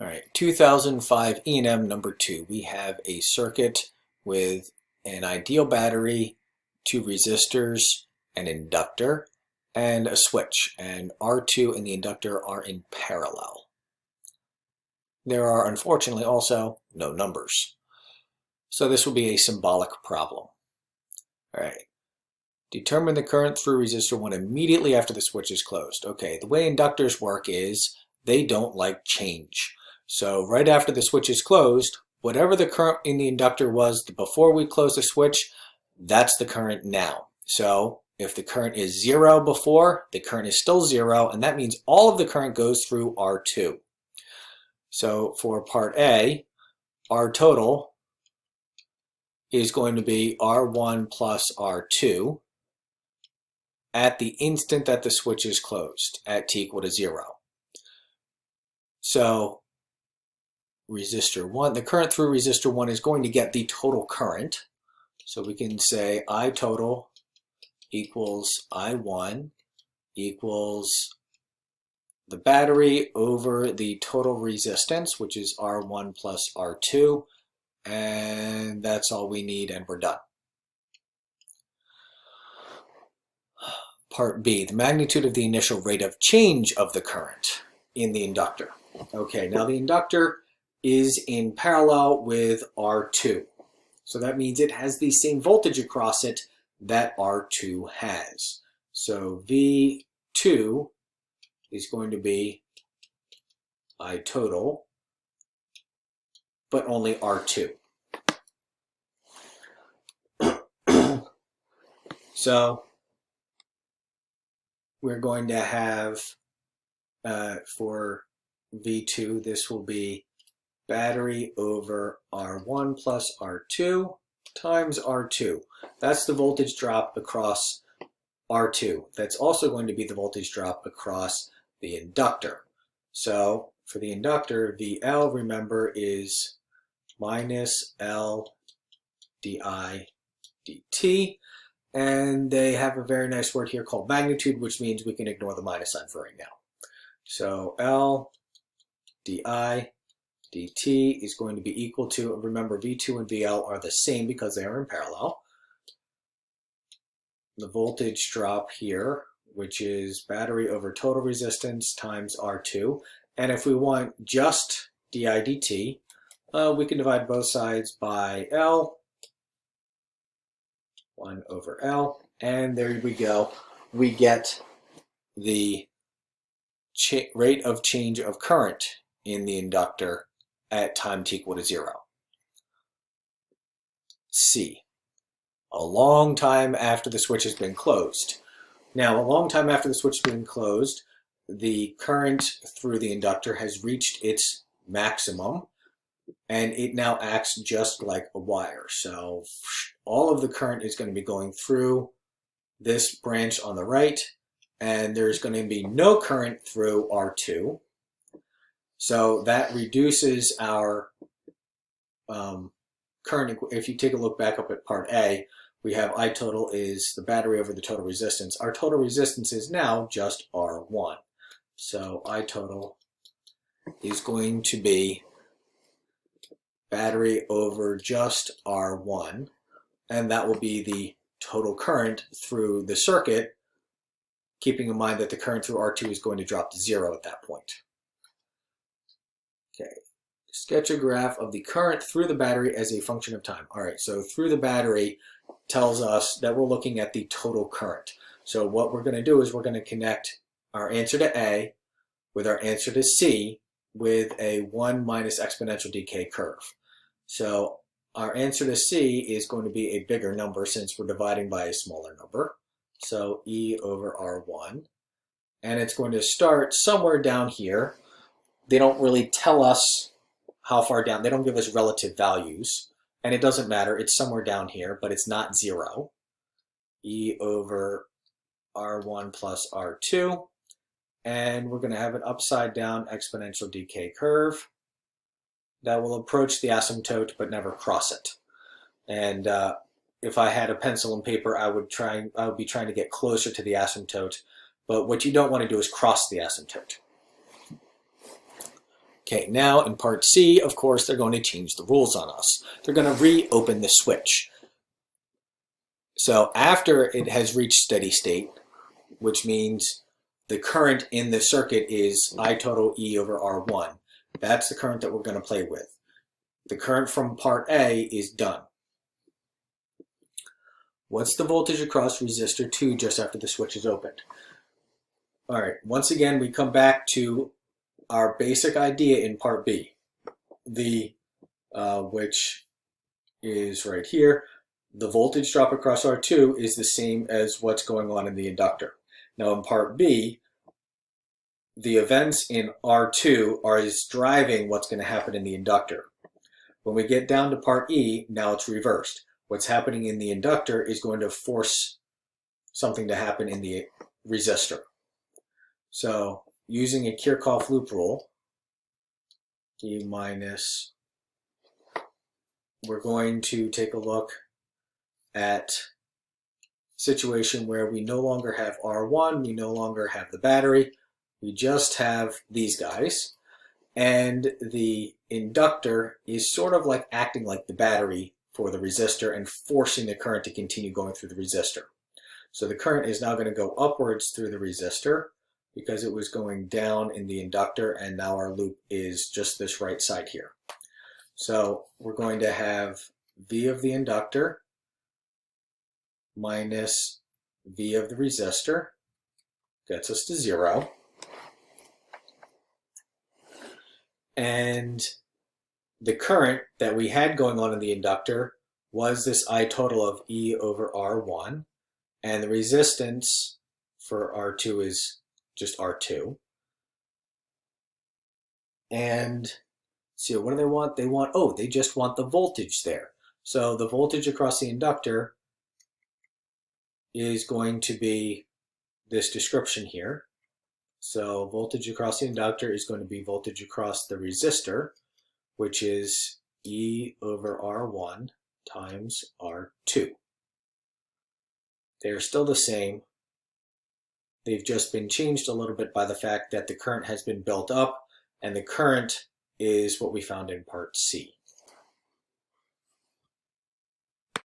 All right, 2005 E&M number 2. We have a circuit with an ideal battery, 2 resistors, an inductor, and a switch. And R2 and the inductor are in parallel. There are unfortunately also no numbers. So this will be a symbolic problem. All right. Determine the current through resistor 1 immediately after the switch is closed. Okay, the way inductors work is they don't like change. So right after the switch is closed, whatever the current in the inductor was before we close the switch, that's the current now. So if the current is 0 before, the current is still 0, and that means all of the current goes through R2. So for part A, R total is going to be R1 plus R2 at the instant that the switch is closed at t equal to 0. So resistor 1, the current through resistor 1 is going to get the total current. So we can say I total equals I1 equals the battery over the total resistance, which is R1 plus R2, and that's all we need, and we're done. Part B, the magnitude of the initial rate of change of the current in the inductor. Okay, now the inductor is in parallel with R2. So that means it has the same voltage across it that R2 has. So V2 is going to be I total, but only R2. So we're going to have, for V2, this will be battery over R1 plus R2 times R2. That's the voltage drop across R2. That's also going to be the voltage drop across the inductor. So for the inductor, VL, remember, is minus L di dt. And they have a very nice word here called magnitude, which means we can ignore the minus sign for right now. So L di dt is going to be equal to, remember, V2 and VL are the same because they are in parallel. The voltage drop here, which is battery over total resistance times R2. And if we want just di dt, we can divide both sides by L, 1 over L, and there we go. We get the rate of change of current in the inductor at time t equal to 0. C, a long time after the switch has been closed. Now, a long time after the switch has been closed, the current through the inductor has reached its maximum, and it now acts just like a wire. So all of the current is going to be going through this branch on the right, and there's going to be no current through R2. So that reduces our current. If you take a look back up at part A, we have I total is the battery over the total resistance. Our total resistance is now just R1. So I total is going to be battery over just R1, and that will be the total current through the circuit, keeping in mind that the current through R2 is going to drop to 0 at that point. Okay, sketch a graph of the current through the battery as a function of time. All right, so through the battery tells us that we're looking at the total current. So what we're going to do is we're going to connect our answer to A with our answer to C with a 1 minus exponential decay curve. So our answer to C is going to be a bigger number since we're dividing by a smaller number. So E over R1. And it's going to start somewhere down here. They don't really tell us how far down. They don't give us relative values. And it doesn't matter. It's somewhere down here, but it's not 0. E over R1 plus R2. And we're going to have an upside down exponential decay curve that will approach the asymptote but never cross it. And if I had a pencil and paper, I would be trying to get closer to the asymptote. But what you don't want to do is cross the asymptote. Okay, now in part C, of course, they're going to change the rules on us. They're going to reopen the switch. So after it has reached steady state, which means the current in the circuit is I total E over R1. That's the current that we're going to play with. The current from part A is done. What's the voltage across resistor 2 just after the switch is opened? All right, once again, we come back to our basic idea in part B, which is right here. The voltage drop across R2 is the same as what's going on in the inductor. Now in part B, the events in R2 are driving what's going to happen in the inductor. When we get down to part E, now it's reversed. What's happening in the inductor is going to force something to happen in the resistor. So using a Kirchhoff loop rule, E minus, we're going to take a look at a situation where we no longer have R1, we no longer have the battery, we just have these guys, and the inductor is sort of like acting like the battery for the resistor and forcing the current to continue going through the resistor. So the current is now going to go upwards through the resistor because it was going down in the inductor, and now our loop is just this right side here. So we're going to have V of the inductor minus V of the resistor, gets us to 0. And the current that we had going on in the inductor was this I total of E over R1, and the resistance for R2 is just R2. And see, what do they want? They just want the voltage there. So the voltage across the inductor is going to be this description here. So voltage across the inductor is going to be voltage across the resistor, which is E over R1 times R2. They're still the same. They've just been changed a little bit by the fact that the current has been built up, and the current is what we found in part C.